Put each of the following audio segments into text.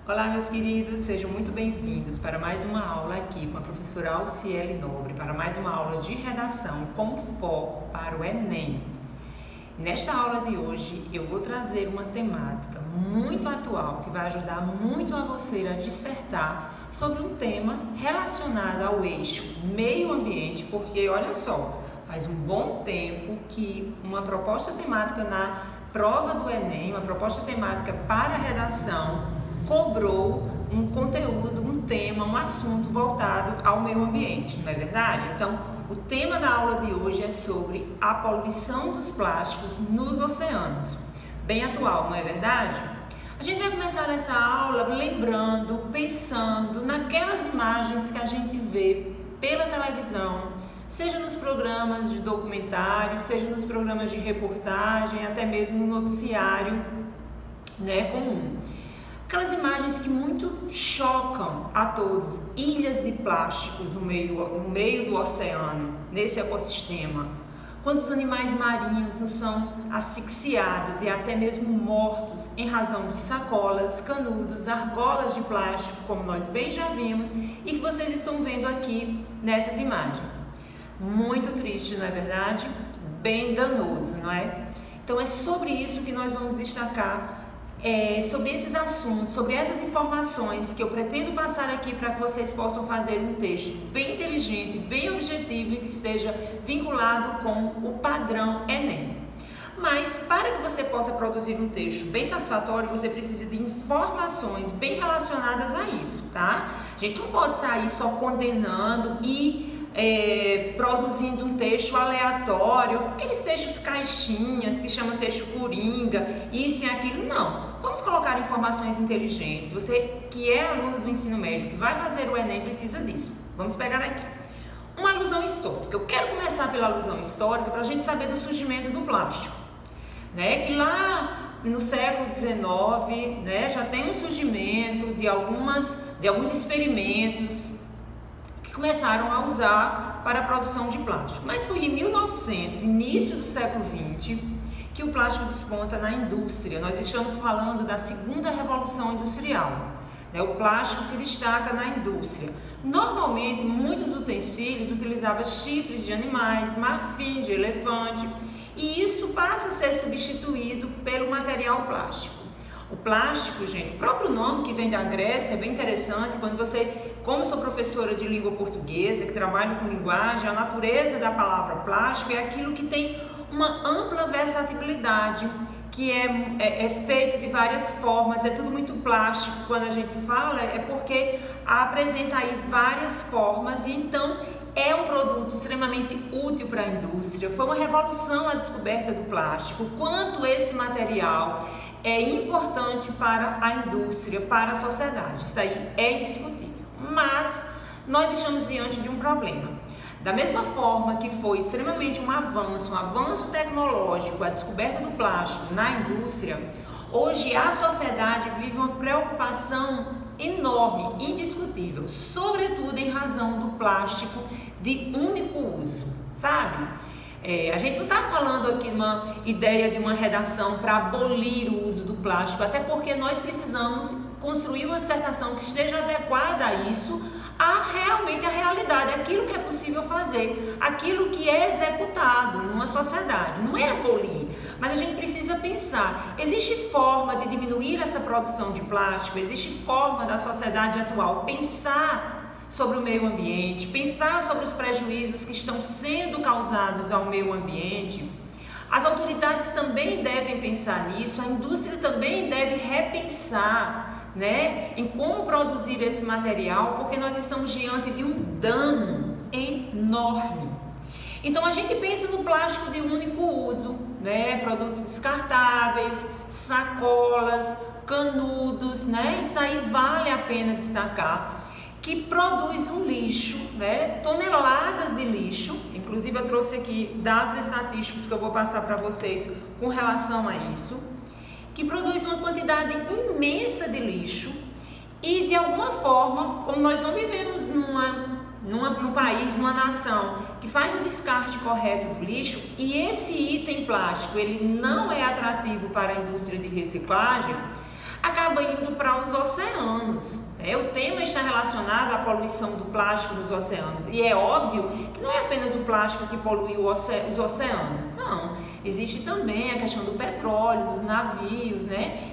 Olá, meus queridos, sejam muito bem-vindos para mais uma aula aqui com a professora Alciele Nobre, para mais uma aula de redação com foco para o Enem. Nesta aula de hoje, eu vou trazer uma temática muito atual que vai ajudar muito a você a dissertar sobre um tema relacionado ao eixo meio ambiente, porque olha só, faz um bom tempo que uma proposta temática na prova do Enem, uma proposta temática para redação, cobrou um conteúdo, um tema, um assunto voltado ao meio ambiente, não é verdade? Então, o tema da aula de hoje é sobre a poluição dos plásticos nos oceanos. Bem atual, não é verdade? A gente vai começar essa aula lembrando, pensando naquelas imagens que a gente vê pela televisão, seja nos programas de documentário, seja nos programas de reportagem, até mesmo no noticiário, comum. Aquelas imagens que muito chocam a todos, ilhas de plásticos no meio do oceano, nesse ecossistema. Quando os animais marinhos não são asfixiados e até mesmo mortos em razão de sacolas, canudos, argolas de plástico, como nós bem já vimos e que vocês estão vendo aqui nessas imagens. Muito triste, não é verdade? Bem danoso, não é? Então é sobre isso que nós vamos destacar. Sobre esses assuntos, sobre essas informações que eu pretendo passar aqui para que vocês possam fazer um texto bem inteligente, bem objetivo e que esteja vinculado com o padrão Enem. Mas para que você possa produzir um texto bem satisfatório, você precisa de informações bem relacionadas a isso, tá? A gente não pode sair só condenando e produzindo um texto aleatório, aqueles textos caixinhas que chamam texto coringa, isso e aquilo, não. Vamos colocar informações inteligentes. Você que é aluno do ensino médio, que vai fazer o Enem, precisa disso. Vamos pegar aqui. Uma alusão histórica. Eu quero começar pela alusão histórica para a gente saber do surgimento do plástico. Que lá no século XIX, já tem um surgimento de alguns experimentos que começaram a usar para a produção de plástico. Mas foi em 1900, início do século XX, que o plástico desponta na indústria. Nós estamos falando da segunda revolução industrial. O plástico se destaca na indústria. Normalmente, muitos utensílios utilizavam chifres de animais, marfim de elefante, e isso passa a ser substituído pelo material plástico. O plástico, gente, o próprio nome que vem da Grécia é bem interessante. Como eu sou professora de língua portuguesa, que trabalho com linguagem, a natureza da palavra plástico é aquilo que tem uma ampla versatilidade, que é feito de várias formas, é tudo muito plástico. Quando a gente fala, é porque apresenta aí várias formas e então é um produto extremamente útil para a indústria. Foi uma revolução a descoberta do plástico, quanto esse material é importante para a indústria, para a sociedade. Isso aí é indiscutível. Mas nós estamos diante de um problema. Da mesma forma que foi extremamente um avanço tecnológico, a descoberta do plástico na indústria, hoje a sociedade vive uma preocupação enorme, indiscutível, sobretudo em razão do plástico de único uso, sabe? A gente não está falando aqui numa ideia de uma redação para abolir o uso do plástico, até porque nós precisamos construir uma dissertação que esteja adequada a isso, realmente a realidade, aquilo que é possível fazer, aquilo que é executado numa sociedade. Não é abolir, mas a gente precisa pensar, existe forma de diminuir essa produção de plástico, existe forma da sociedade atual pensar sobre o meio ambiente, pensar sobre os prejuízos que estão sendo causados ao meio ambiente. As autoridades também devem pensar nisso, a indústria também deve repensar, em como produzir esse material, porque nós estamos diante de um dano enorme. Então a gente pensa no plástico de único uso, produtos descartáveis, sacolas, canudos, isso aí vale a pena destacar, que produz um lixo, toneladas de lixo. Inclusive eu trouxe aqui dados estatísticos que eu vou passar para vocês com relação a isso, que produz uma quantidade imensa de lixo e de alguma forma, como nós não vivemos num país, numa nação que faz o descarte correto do lixo, e esse item plástico ele não é atrativo para a indústria de reciclagem, acaba indo para os oceanos. O tema está relacionado à poluição do plástico nos oceanos. E é óbvio que não é apenas o plástico que polui os oceanos. Não, existe também a questão do petróleo nos navios,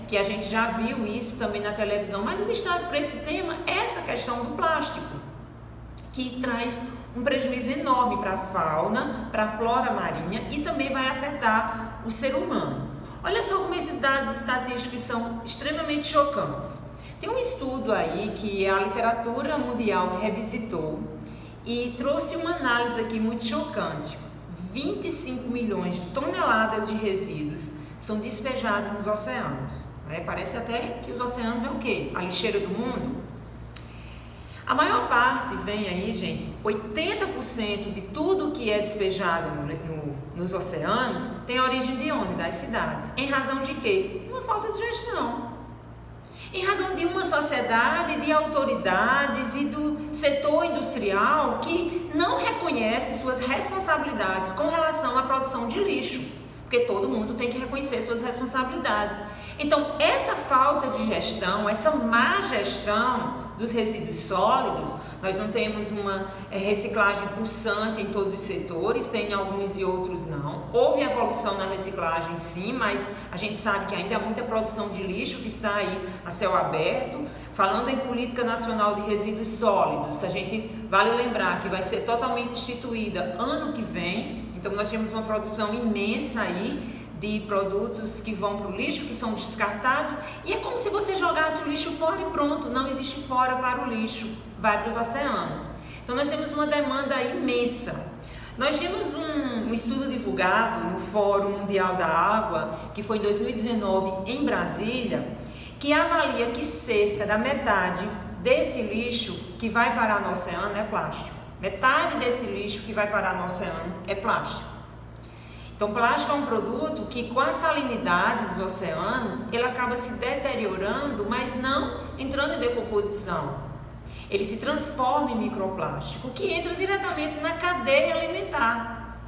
que a gente já viu isso também na televisão. Mas o destaque para esse tema é essa questão do plástico, que traz um prejuízo enorme para a fauna, para a flora marinha e também vai afetar o ser humano. Olha só como esses dados estatísticos são extremamente chocantes. Tem um estudo aí que a literatura mundial revisitou e trouxe uma análise aqui muito chocante. 25 milhões de toneladas de resíduos são despejados nos oceanos. Parece até que os oceanos é o quê? A lixeira do mundo? A maior parte vem aí, gente, 80% de tudo que é despejado nos oceanos tem origem de onde? Das cidades. Em razão de quê? Uma falta de gestão. Em razão de uma sociedade, de autoridades e do setor industrial que não reconhece suas responsabilidades com relação à produção de lixo. Porque todo mundo tem que reconhecer suas responsabilidades. Então, essa falta de gestão, essa má gestão dos resíduos sólidos, nós não temos uma reciclagem pulsante em todos os setores, tem alguns e outros não. Houve evolução na reciclagem sim, mas a gente sabe que ainda há muita produção de lixo que está aí a céu aberto. Falando em Política Nacional de Resíduos Sólidos, a gente vale lembrar que vai ser totalmente instituída ano que vem. Então nós temos uma produção imensa aí de produtos que vão para o lixo, que são descartados, e é como se você jogasse o lixo fora e pronto, não existe fora para o lixo, vai para os oceanos. Então nós temos uma demanda imensa. Nós temos um estudo divulgado no Fórum Mundial da Água, que foi em 2019 em Brasília, que avalia que cerca da metade desse lixo que vai parar no oceano é plástico. Metade desse lixo que vai parar no oceano é plástico. Então, plástico é um produto que, com a salinidade dos oceanos, ele acaba se deteriorando, mas não entrando em decomposição. Ele se transforma em microplástico, que entra diretamente na cadeia alimentar,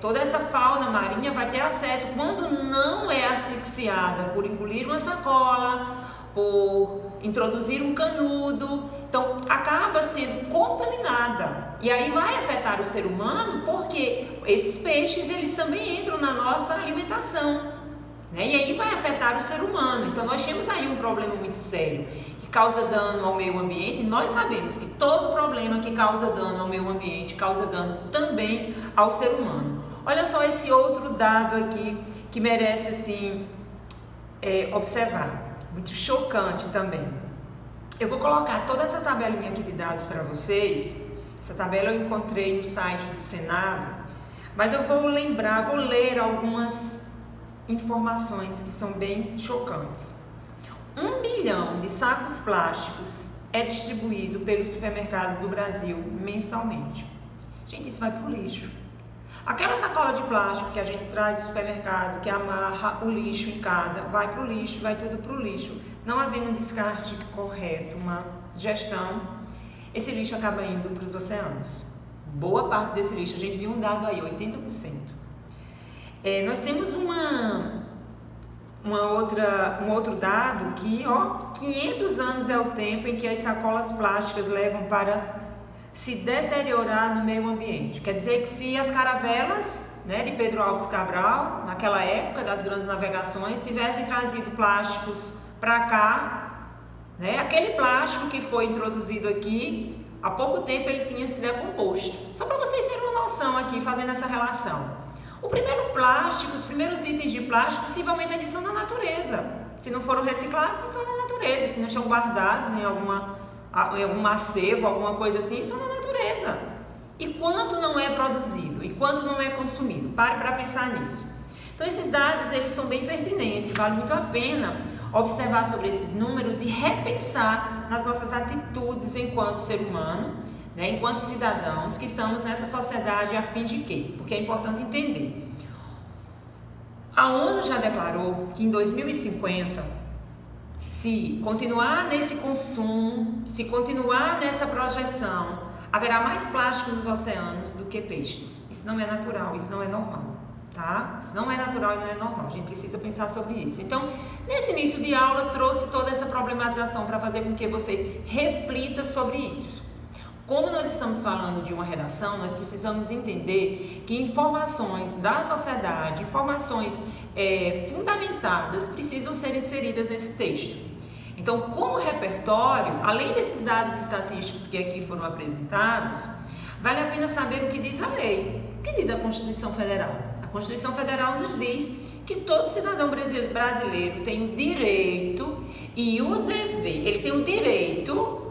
Toda essa fauna marinha vai ter acesso, quando não é asfixiada por engolir uma sacola, por introduzir um canudo, então acaba sendo contaminada. E aí vai afetar o ser humano, porque esses peixes eles também entram na nossa alimentação, E aí vai afetar o ser humano. Então nós temos aí um problema muito sério, que causa dano ao meio ambiente. E nós sabemos que todo problema que causa dano ao meio ambiente causa dano também ao ser humano. Olha só esse outro dado aqui que merece assim observar, muito chocante também. Eu vou colocar toda essa tabelinha aqui de dados para vocês. Essa tabela eu encontrei no site do Senado, mas eu vou ler algumas informações que são bem chocantes. 1 bilhão de sacos plásticos é distribuído pelos supermercados do Brasil mensalmente. Gente, isso vai para o lixo. Aquela sacola de plástico que a gente traz do supermercado, que amarra o lixo em casa, vai para o lixo, vai tudo para o lixo. Não havendo um descarte correto, uma gestão, esse lixo acaba indo para os oceanos. Boa parte desse lixo, a gente viu um dado aí, 80%. Nós temos um outro dado que, 500 anos é o tempo em que as sacolas plásticas levam para se deteriorar no meio ambiente. Quer dizer que se as caravelas, de Pedro Álvares Cabral, naquela época das grandes navegações, tivessem trazido plásticos para cá, aquele plástico que foi introduzido aqui, há pouco tempo ele tinha se decomposto. Só para vocês terem uma noção aqui, fazendo essa relação. O primeiro plástico, os primeiros itens de plástico, possivelmente eles são da natureza. Se não foram reciclados, estão na natureza. Se não estão guardados em algum acervo, alguma coisa assim, são da natureza. E quanto não é produzido? E quanto não é consumido? Pare para pensar nisso. Então, esses dados, eles são bem pertinentes. Vale muito a pena observar sobre esses números e repensar nas nossas atitudes enquanto ser humano, enquanto cidadãos que estamos nessa sociedade a fim de quê? Porque é importante entender. A ONU já declarou que em 2050, se continuar nesse consumo, se continuar nessa projeção, haverá mais plástico nos oceanos do que peixes. Isso não é natural, isso não é normal, tá? Isso não é natural e não é normal, a gente precisa pensar sobre isso. Então, nesse início de aula, trouxe toda essa problematização para fazer com que você reflita sobre isso. Como nós estamos falando de uma redação, nós precisamos entender que informações da sociedade, informações fundamentadas, precisam ser inseridas nesse texto. Então, como repertório, além desses dados estatísticos que aqui foram apresentados, vale a pena saber o que diz a lei. O que diz a Constituição Federal? A Constituição Federal nos diz que todo cidadão brasileiro tem o direito e o dever. Ele tem o direito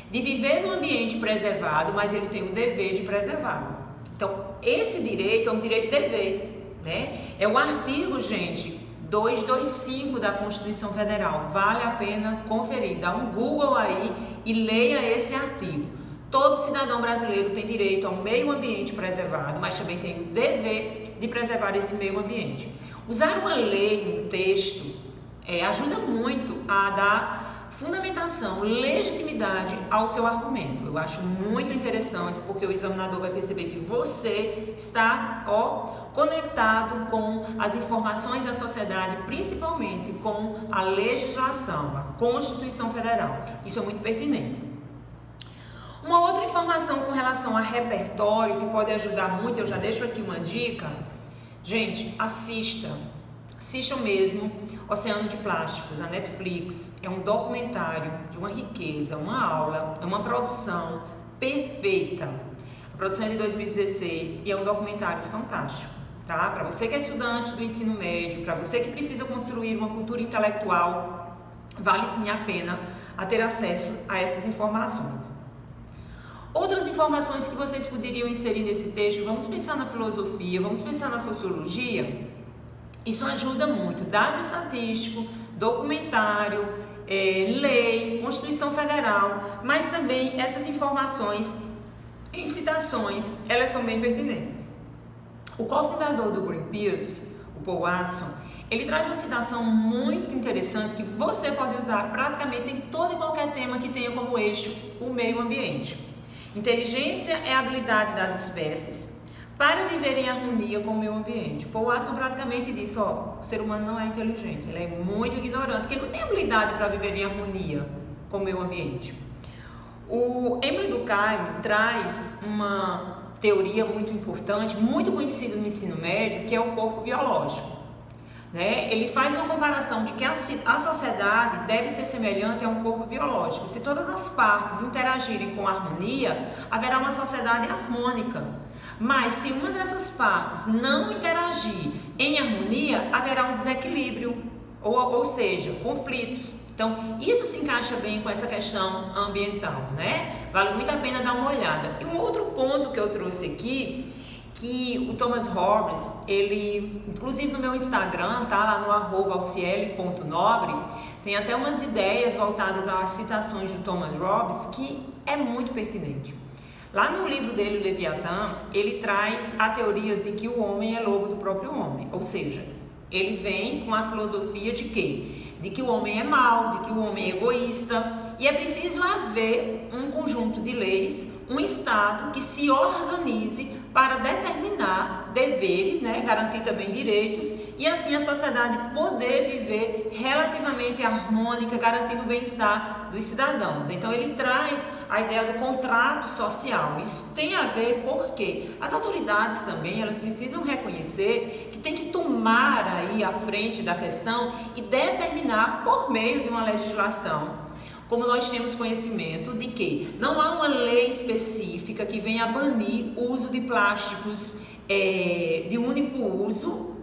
de viver num ambiente preservado, mas ele tem o dever de preservá-lo. Então, esse direito é um direito-dever, né? É o artigo, gente, 225 da Constituição Federal. Vale a pena conferir. Dá um Google aí e leia esse artigo. Todo cidadão brasileiro tem direito a um meio ambiente preservado, mas também tem o dever de preservar esse meio ambiente. Usar uma lei no texto ajuda muito a dar fundamentação, legitimidade ao seu argumento. Eu acho muito interessante, porque o examinador vai perceber que você está conectado com as informações da sociedade, principalmente com a legislação, a Constituição Federal. Isso é muito pertinente. Uma outra informação com relação a repertório que pode ajudar muito, eu já deixo aqui uma dica. Gente, assistam mesmo Oceano de Plásticos, na Netflix. É um documentário de uma riqueza, uma aula, é uma produção perfeita. A produção é de 2016 e é um documentário fantástico, tá? Para você que é estudante do ensino médio, para você que precisa construir uma cultura intelectual, vale sim a pena ter acesso a essas informações. Outras informações que vocês poderiam inserir nesse texto, vamos pensar na filosofia, vamos pensar na sociologia. Isso ajuda muito. Dado estatístico, documentário, lei, Constituição Federal, mas também essas informações em citações, elas são bem pertinentes. O cofundador do Greenpeace, o Paul Watson, ele traz uma citação muito interessante que você pode usar praticamente em todo e qualquer tema que tenha como eixo o meio ambiente. Inteligência é a habilidade das espécies para viver em harmonia com o meio ambiente. Paul Watson praticamente diz, o ser humano não é inteligente, ele é muito ignorante, porque ele não tem habilidade para viver em harmonia com o meio ambiente. O Emile Durkheim traz uma teoria muito importante, muito conhecida no ensino médio, que é o corpo biológico. Ele faz uma comparação de que a sociedade deve ser semelhante a um corpo biológico. Se todas as partes interagirem com harmonia, haverá uma sociedade harmônica. Mas se uma dessas partes não interagir em harmonia, haverá um desequilíbrio, ou seja, conflitos. Então, isso se encaixa bem com essa questão ambiental, Vale muito a pena dar uma olhada. E um outro ponto que eu trouxe aqui, que o Thomas Hobbes, ele, inclusive no meu Instagram, tá lá no @alciele.nobre, tem até umas ideias voltadas às citações do Thomas Hobbes, que é muito pertinente. Lá no livro dele, o Leviatã, ele traz a teoria de que o homem é lobo do próprio homem, ou seja, ele vem com a filosofia de quê? De que o homem é mau, de que o homem é egoísta, e é preciso haver um conjunto de leis, um Estado que se organize para determinar deveres, garantir também direitos, e assim a sociedade poder viver relativamente harmônica, garantindo o bem-estar dos cidadãos. Então ele traz a ideia do contrato social. Isso tem a ver porque as autoridades também, elas precisam reconhecer que tem que tomar aí a frente da questão e determinar por meio de uma legislação. Como nós temos conhecimento de que não há uma lei específica que venha a banir o uso de plásticos de único uso,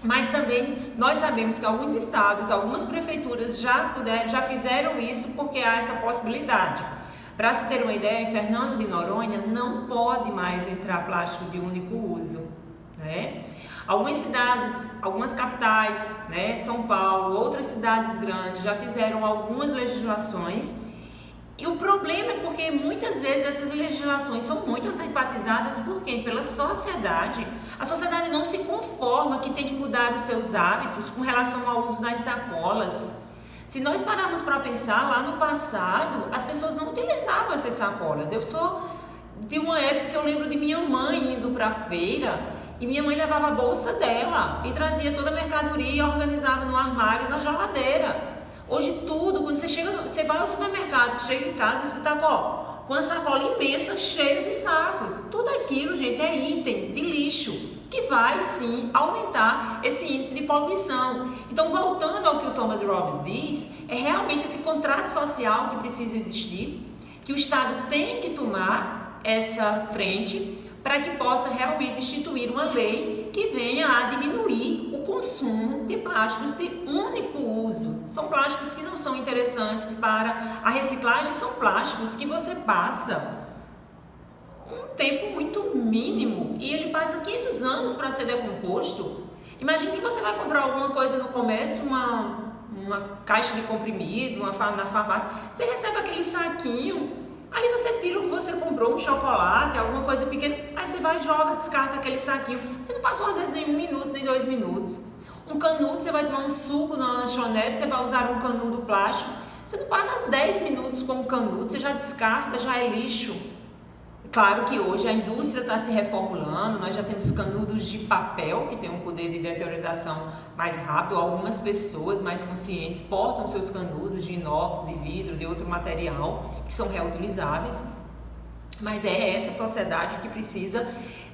mas também nós sabemos que alguns estados, algumas prefeituras já fizeram isso porque há essa possibilidade. Para se ter uma ideia, em Fernando de Noronha não pode mais entrar plástico de único uso, Algumas cidades, algumas capitais, São Paulo, outras cidades grandes já fizeram algumas legislações, e o problema é porque muitas vezes essas legislações são muito antipatizadas por quem? Pela sociedade. A sociedade não se conforma que tem que mudar os seus hábitos com relação ao uso das sacolas. Se nós pararmos para pensar, lá no passado, as pessoas não utilizavam essas sacolas. Eu sou de uma época que eu lembro de minha mãe indo para a feira E minha mãe levava a bolsa dela e trazia toda a mercadoria e organizava no armário, na geladeira. Hoje tudo, quando você vai ao supermercado, chega em casa, você está com uma sacola imensa cheia de sacos. Tudo aquilo, gente, é item de lixo, que vai sim aumentar esse índice de poluição. Então, voltando ao que o Thomas Robbins diz, é realmente esse contrato social que precisa existir, que o Estado tem que tomar essa frente para que possa realmente instituir uma lei que venha a diminuir o consumo de plásticos de único uso. São plásticos que não são interessantes para a reciclagem, são plásticos que você passa um tempo muito mínimo e ele passa 500 anos para ser decomposto. Imagine que você vai comprar alguma coisa no comércio, uma caixa de comprimido, na farmácia, você recebe aquele saquinho. Ali você tira o que você comprou, um chocolate, alguma coisa pequena, aí você vai, joga, descarta aquele saquinho. Você não passou às vezes nem 1 minuto, nem 2 minutos. Um canudo, você vai tomar um suco na lanchonete, você vai usar um canudo plástico. Você não passa 10 minutos com um canudo, você já descarta, já é lixo. Claro que hoje a indústria está se reformulando, nós já temos canudos de papel que tem um poder de deteriorização mais rápido. Algumas pessoas mais conscientes portam seus canudos de inox, de vidro, de outro material que são reutilizáveis. Mas é essa sociedade que precisa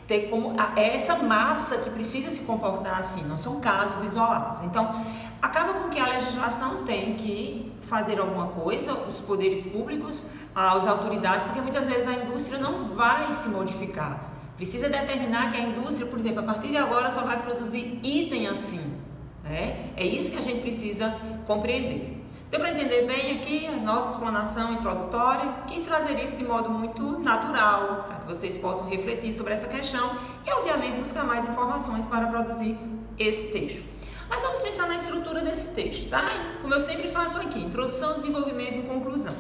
ter é essa massa que precisa se comportar assim, não são casos isolados. Então, acaba com que a legislação tem que fazer alguma coisa, os poderes públicos, as autoridades, porque muitas vezes a indústria não vai se modificar. Precisa determinar que a indústria, por exemplo, a partir de agora só vai produzir item assim, né? É isso que a gente precisa compreender. Deu para entender bem aqui a nossa explanação introdutória? Quis trazer isso de modo muito natural, para que vocês possam refletir sobre essa questão e, obviamente, buscar mais informações para produzir esse texto. Mas vamos pensar na estrutura desse texto, tá? Como eu sempre faço aqui, introdução, desenvolvimento e conclusão.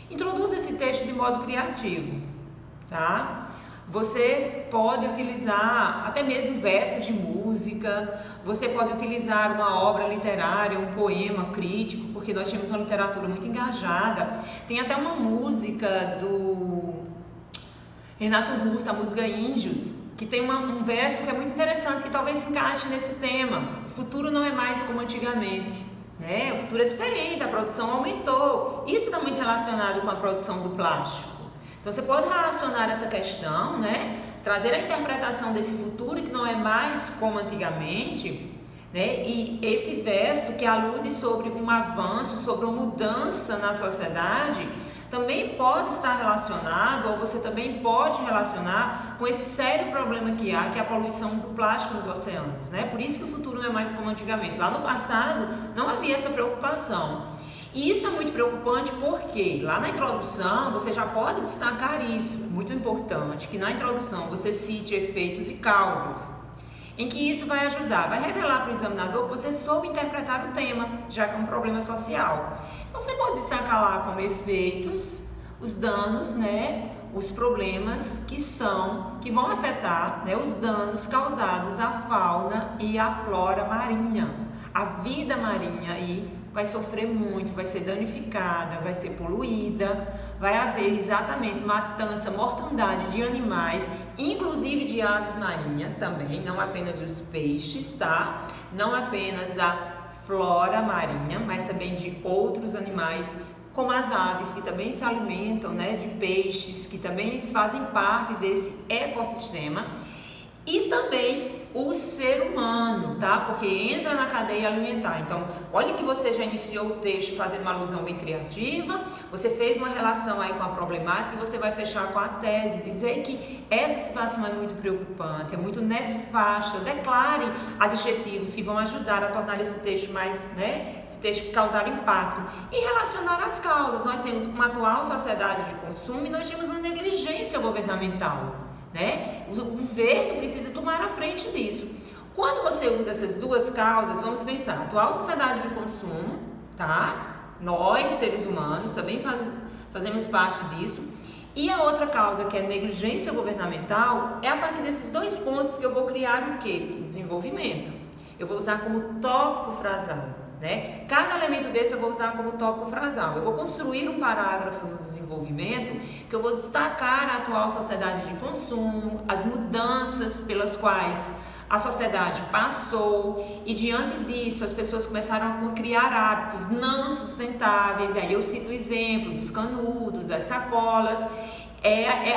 Introduza esse texto de modo criativo, tá? Você pode utilizar até mesmo versos de música, você pode utilizar uma obra literária, um poema crítico, porque nós temos uma literatura muito engajada. Tem até uma música do Renato Russo, a música Índios, que tem um verso que é muito interessante, que talvez se encaixe nesse tema. O futuro não é mais como antigamente, né? O futuro é diferente, a produção aumentou. Isso está muito relacionado com a produção do plástico. Então você pode relacionar essa questão, né? Trazer a interpretação desse futuro que não é mais como antigamente, né? E esse verso que alude sobre um avanço, sobre uma mudança na sociedade, também pode estar relacionado, ou você também pode relacionar com esse sério problema que há, que é a poluição do plástico nos oceanos, né? Por isso que o futuro não é mais como antigamente. Lá no passado não havia essa preocupação. E isso é muito preocupante porque lá na introdução você já pode destacar isso, muito importante, que na introdução você cite efeitos e causas, em que isso vai ajudar, vai revelar para o examinador que você soube interpretar o tema, já que é um problema social. Então você pode destacar lá como efeitos, os danos, né, os problemas que vão afetar, né, os danos causados à fauna e à flora marinha, a vida marinha aí vai sofrer muito, vai ser danificada, vai ser poluída, vai haver exatamente matança, mortandade de animais, inclusive de aves marinhas também, não apenas dos peixes, tá? Não apenas da flora marinha, mas também de outros animais, como as aves, que também se alimentam, né, de peixes, que também fazem parte desse ecossistema. E também o ser humano, tá? Porque entra na cadeia alimentar. Então, olha que você já iniciou o texto fazendo uma alusão bem criativa, você fez uma relação aí com a problemática e você vai fechar com a tese, dizer que essa situação é muito preocupante, é muito nefasta. Declare adjetivos que vão ajudar a tornar esse texto mais, né? Esse texto causar impacto. E relacionar as causas. Nós temos uma atual sociedade de consumo e nós temos uma negligência governamental, né? O governo precisa tomar a frente disso. Quando você usa essas duas causas, vamos pensar, atual sociedade de consumo, tá? Nós, seres humanos, também fazemos parte disso. E a outra causa, que é negligência governamental, é a partir desses dois pontos que eu vou criar o quê? Desenvolvimento. Eu vou usar como tópico frasal. né? Cada elemento desse eu vou usar como tópico frasal. Eu vou construir um parágrafo no desenvolvimento que eu vou destacar a atual sociedade de consumo, as mudanças pelas quais a sociedade passou e diante disso as pessoas começaram a criar hábitos não sustentáveis. E aí eu cito o exemplo dos canudos, das sacolas.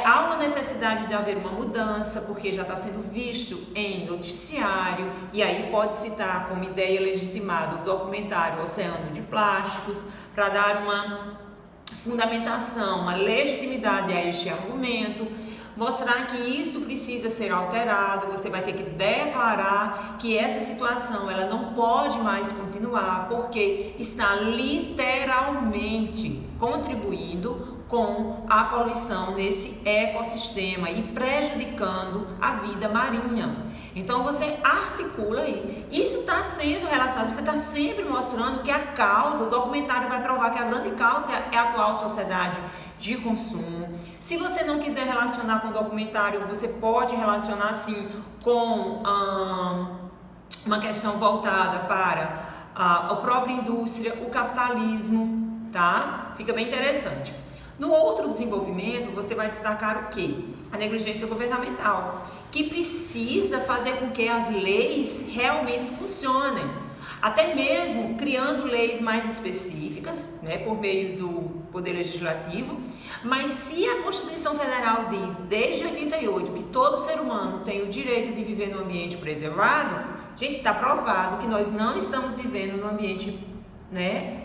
Há uma necessidade de haver uma mudança, porque já está sendo visto em noticiário, e aí pode citar como ideia legitimada o documentário Oceano de Plásticos, para dar uma fundamentação, uma legitimidade a este argumento, mostrar que isso precisa ser alterado. Você vai ter que declarar que essa situação ela não pode mais continuar, porque está literalmente contribuindo com a poluição nesse ecossistema e prejudicando a vida marinha. Então você articula aí. Isso está sendo relacionado, você está sempre mostrando que a causa, o documentário vai provar que a grande causa é a atual sociedade de consumo. Se você não quiser relacionar com o documentário, você pode relacionar sim com uma questão voltada para a própria indústria, o capitalismo, tá? Fica bem interessante. No outro desenvolvimento, você vai destacar o quê? A negligência governamental, que precisa fazer com que as leis realmente funcionem, até mesmo criando leis mais específicas, né, por meio do Poder Legislativo. Mas se a Constituição Federal diz, desde 88, que todo ser humano tem o direito de viver num ambiente preservado, gente, está provado que nós não estamos vivendo num ambiente, né,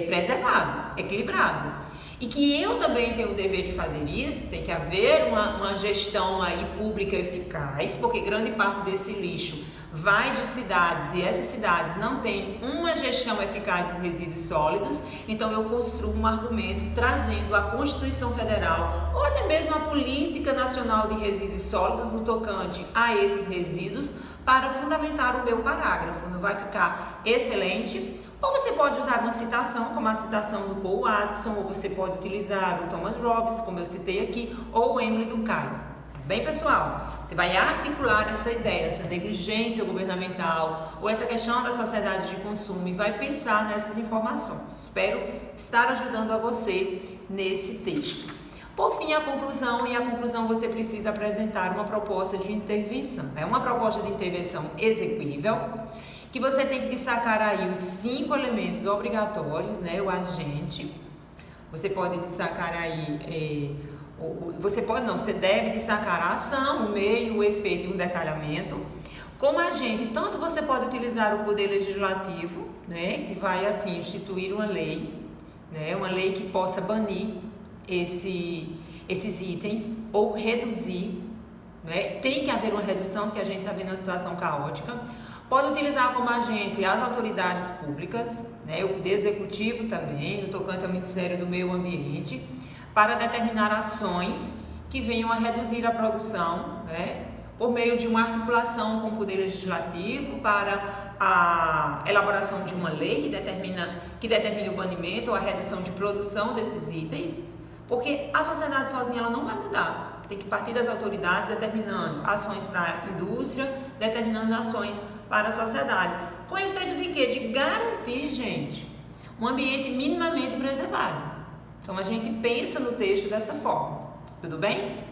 preservado, equilibrado. E que eu também tenho o dever de fazer isso. Tem que haver uma gestão aí pública eficaz, porque grande parte desse lixo vai de cidades e essas cidades não têm uma gestão eficaz dos resíduos sólidos. Então eu construo um argumento trazendo a Constituição Federal ou até mesmo a Política Nacional de Resíduos Sólidos no tocante a esses resíduos para fundamentar o meu parágrafo. Não vai ficar excelente? Ou você pode usar uma citação, como a citação do Paul Watson, ou você pode utilizar o Thomas Robbins, como eu citei aqui, ou o Emile Durkheim. Bem, pessoal, você vai articular essa ideia, essa negligência governamental, ou essa questão da sociedade de consumo e vai pensar nessas informações. Espero estar ajudando a você nesse texto. Por fim, a conclusão, e a conclusão você precisa apresentar uma proposta de intervenção. É uma proposta de intervenção execuível, que você tem que destacar aí os 5 elementos obrigatórios, né? O agente, você pode destacar aí, você deve destacar a ação, o meio, o efeito e um detalhamento. Como agente, tanto você pode utilizar o Poder Legislativo, né? Que vai assim instituir uma lei, né? Uma lei que possa banir esses itens ou reduzir, né? Tem que haver uma redução, porque a gente está vendo uma situação caótica. Pode utilizar como agente as autoridades públicas, né, o Poder Executivo também, no tocante ao Ministério do Meio Ambiente, para determinar ações que venham a reduzir a produção, né, por meio de uma articulação com o Poder Legislativo para a elaboração de uma lei que determine o banimento ou a redução de produção desses itens, porque a sociedade sozinha ela não vai mudar. Tem que partir das autoridades determinando ações para a indústria, determinando ações para a sociedade. Com o efeito de quê? De garantir, gente, um ambiente minimamente preservado. Então a gente pensa no texto dessa forma. Tudo bem?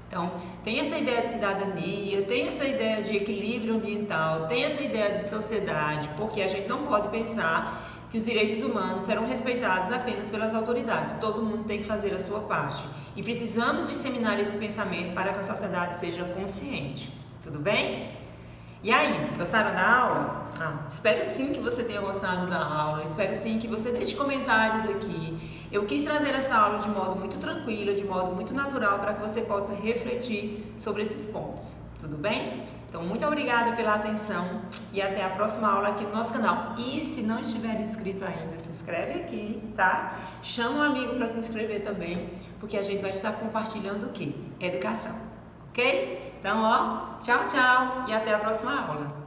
Então, tem essa ideia de cidadania, tem essa ideia de equilíbrio ambiental, tem essa ideia de sociedade, porque a gente não pode pensar que os direitos humanos serão respeitados apenas pelas autoridades. Todo mundo tem que fazer a sua parte. E precisamos disseminar esse pensamento para que a sociedade seja consciente. Tudo bem? E aí, gostaram da aula? Espero sim que você tenha gostado da aula. Espero sim que você deixe comentários aqui. Eu quis trazer essa aula de modo muito tranquilo, de modo muito natural, para que você possa refletir sobre esses pontos. Tudo bem? Então, muito obrigada pela atenção e até a próxima aula aqui no nosso canal. E se não estiver inscrito ainda, se inscreve aqui, tá? Chama um amigo para se inscrever também, porque a gente vai estar compartilhando o quê? Educação, ok? Então, ó, tchau, tchau e até a próxima aula.